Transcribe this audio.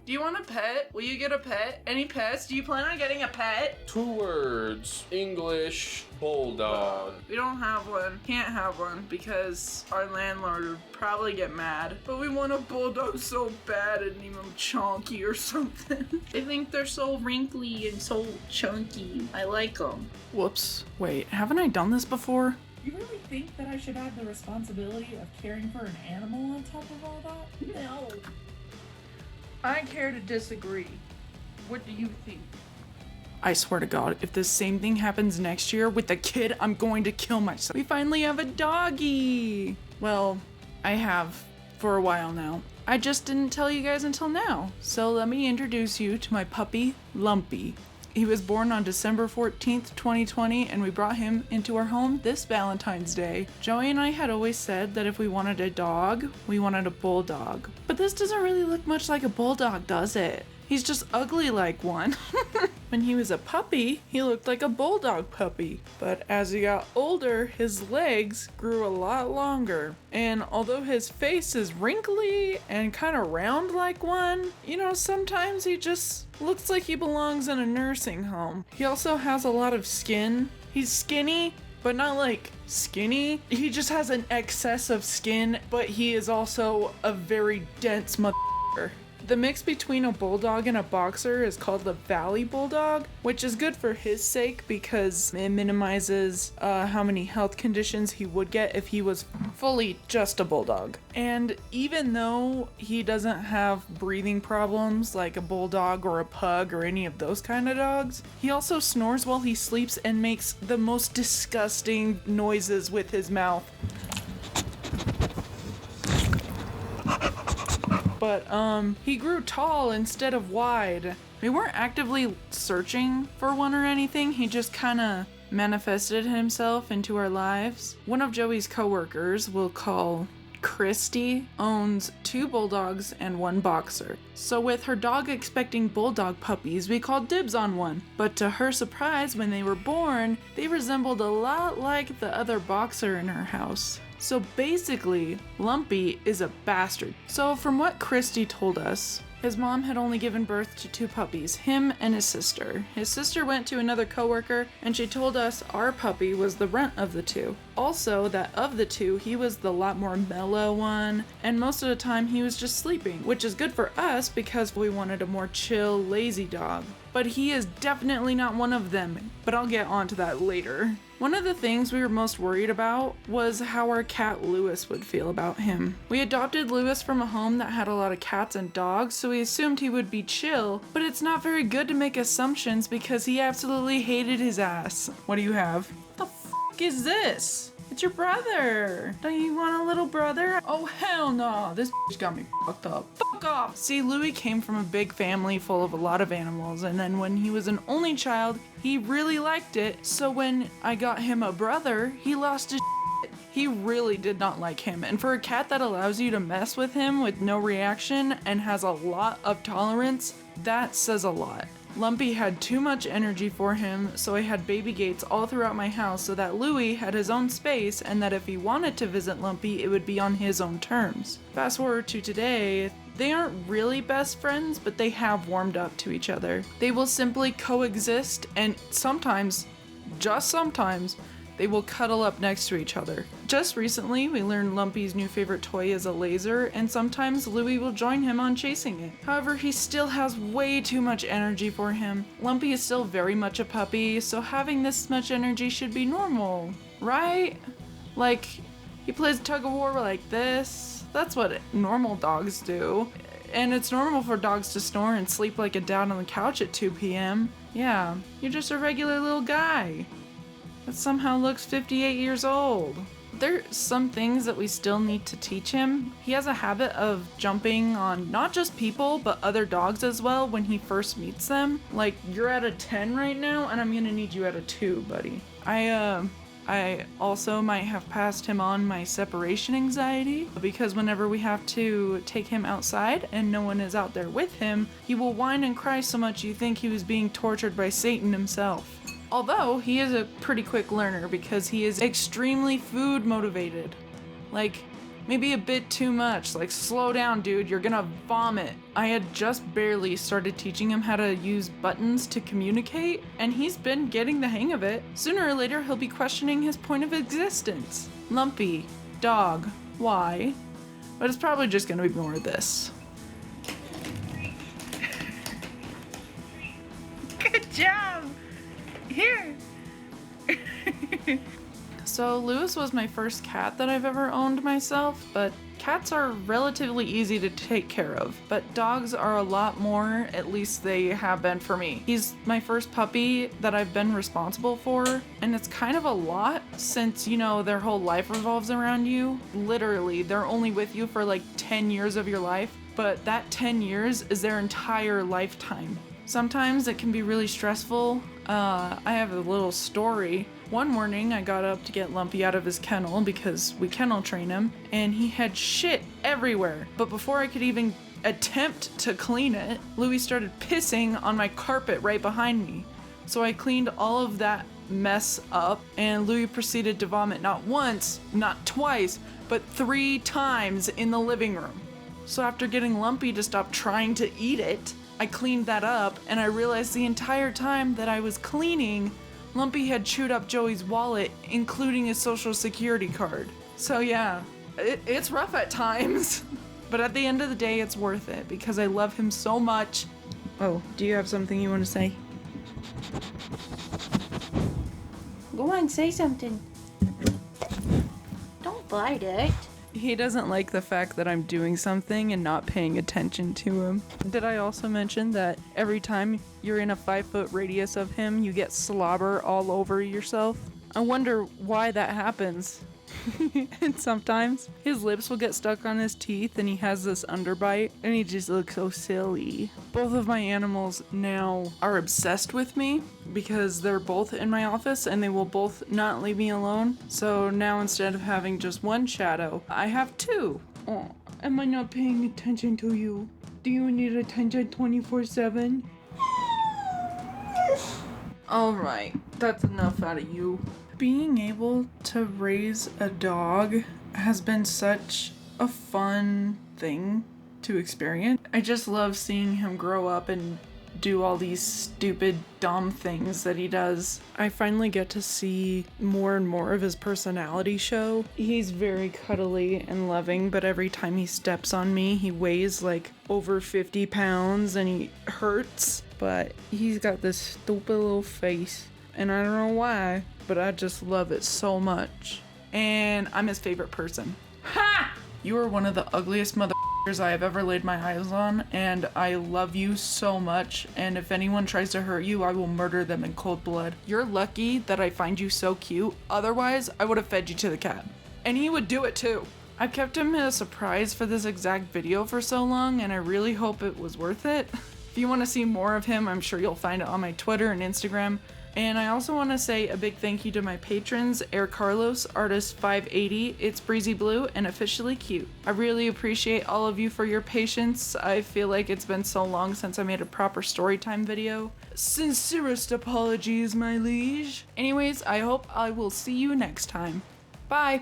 Do you want a pet? Will you get a pet? Any pets? Do you plan on getting a pet? 2 words. English bulldog. We don't have one. Can't have one because our landlord would probably get mad. But we want a bulldog so bad and name him Chonky or something. I think they're so wrinkly and so chunky. I like them. Whoops. Wait, haven't I done this before? You really think that I should have the responsibility of caring for an animal on top of all that? No. I care to disagree. What do you think? I swear to God, if the same thing happens next year with the kid, I'm going to kill myself. We finally have a doggy. Well, I have for a while now. I just didn't tell you guys until now. So let me introduce you to my puppy, Lumpy. He was born on December 14th, 2020, and we brought him into our home this Valentine's Day. Joey and I had always said that if we wanted a dog, we wanted a bulldog. But this doesn't really look much like a bulldog, does it? He's just ugly like one. When he was a puppy, he looked like a bulldog puppy. But as he got older, his legs grew a lot longer. And although his face is wrinkly and kind of round like one, you know, sometimes he just looks like he belongs in a nursing home. He also has a lot of skin. He's skinny, but not like skinny. He just has an excess of skin, but he is also a very dense motherfucker. The mix between a bulldog and a boxer is called the Valley Bulldog, which is good for his sake because it minimizes how many health conditions he would get if he was fully just a bulldog. And even though he doesn't have breathing problems like a bulldog or a pug or any of those kind of dogs, he also snores while he sleeps and makes the most disgusting noises with his mouth. But he grew tall instead of wide. We weren't actively searching for one or anything. He just kind of manifested himself into our lives. One of Joey's coworkers, we'll call Christy, owns 2 bulldogs and 1 boxer. So with her dog expecting bulldog puppies, we called dibs on one. But to her surprise, when they were born, they resembled a lot like the other boxer in her house. So basically, Lumpy is a bastard. So from what Christy told us, his mom had only given birth to 2 puppies, him and his sister. His sister went to another coworker and she told us our puppy was the runt of the 2. Also, that of the 2, he was the lot more mellow one, and most of the time he was just sleeping, which is good for us because we wanted a more chill, lazy dog. But he is definitely not one of them, but I'll get onto that later. One of the things we were most worried about was how our cat Lewis would feel about him. We adopted Lewis from a home that had a lot of cats and dogs, so we assumed he would be chill, but it's not very good to make assumptions because he absolutely hated his ass. What do you have? What the f*** is this? It's your brother. Don't you want a little brother? Oh hell no, this bitch got me fucked up. Fuck off. See, Louis came from a big family full of a lot of animals, and then when he was an only child, he really liked it. So when I got him a brother, he lost his shit. He really did not like him. And for a cat that allows you to mess with him with no reaction and has a lot of tolerance, that says a lot. Lumpy had too much energy for him, so I had baby gates all throughout my house so that Louis had his own space and that if he wanted to visit Lumpy, it would be on his own terms. Fast forward to today, they aren't really best friends, but they have warmed up to each other. They will simply coexist and sometimes, just sometimes, they will cuddle up next to each other. Just recently, we learned Lumpy's new favorite toy is a laser, and sometimes Louis will join him on chasing it. However, he still has way too much energy for him. Lumpy is still very much a puppy, so having this much energy should be normal, right? Like, he plays tug of war like this. That's what normal dogs do. And it's normal for dogs to snore and sleep like a dad on the couch at 2 p.m. Yeah, you're just a regular little guy that somehow looks 58 years old. There's some things that we still need to teach him. He has a habit of jumping on not just people, but other dogs as well when he first meets them. Like, you're at a 10 right now, and I'm gonna need you at a 2, buddy. I also might have passed him on my separation anxiety because whenever we have to take him outside and no one is out there with him, he will whine and cry so much you think he was being tortured by Satan himself. Although, he is a pretty quick learner because he is extremely food motivated. Like, maybe a bit too much. Like, slow down, dude, you're gonna vomit. I had just barely started teaching him how to use buttons to communicate, and he's been getting the hang of it. Sooner or later, he'll be questioning his point of existence. Lumpy, dog, why? But it's probably just gonna be more of this. Good job! Here! So Lewis was my first cat that I've ever owned myself, but cats are relatively easy to take care of, but dogs are a lot more, at least they have been for me. He's my first puppy that I've been responsible for, and it's kind of a lot since, you know, their whole life revolves around you. Literally, they're only with you for like 10 years of your life, but that 10 years is their entire lifetime. Sometimes it can be really stressful. I have a little story. One morning I got up to get Lumpy out of his kennel because we kennel train him, and he had shit everywhere. But before I could even attempt to clean it, Louie started pissing on my carpet right behind me. So I cleaned all of that mess up, and Louie proceeded to vomit not once, not twice, but 3 times in the living room. So after getting Lumpy to stop trying to eat it, I cleaned that up, and I realized the entire time that I was cleaning, Lumpy had chewed up Joey's wallet, including his social security card. So yeah, it's rough at times, but at the end of the day, it's worth it because I love him so much. Oh, do you have something you want to say? Go on, say something. Don't bite it. He doesn't like the fact that I'm doing something and not paying attention to him. Did I also mention that every time you're in a 5-foot radius of him, you get slobber all over yourself? I wonder why that happens. And sometimes his lips will get stuck on his teeth and he has this underbite and he just looks so silly. Both of my animals now are obsessed with me because they're both in my office and they will both not leave me alone. So now instead of having just one shadow, I have 2. Oh, am I not paying attention to you? Do you need attention 24/7? Alright, that's enough out of you. Being able to raise a dog has been such a fun thing to experience. I just love seeing him grow up and do all these stupid, dumb things that he does. I finally get to see more and more of his personality show. He's very cuddly and loving, but every time he steps on me, he weighs like over 50 pounds and he hurts. But he's got this stupid little face, and I don't know why, but I just love it so much. And I'm his favorite person. Ha! You are one of the ugliest motherfuckers I have ever laid my eyes on, and I love you so much, and if anyone tries to hurt you, I will murder them in cold blood. You're lucky that I find you so cute, otherwise I would have fed you to the cat. And he would do it too. I've kept him a surprise for this exact video for so long, and I really hope it was worth it. If you want to see more of him, I'm sure you'll find it on my Twitter and Instagram. And I also want to say a big thank you to my patrons, Air Carlos, Artist 580, It's Breezy Blue, and Officially Cute. I really appreciate all of you for your patience. I feel like it's been so long since I made a proper storytime video. Sincerest apologies, my liege. Anyways, I hope I will see you next time. Bye!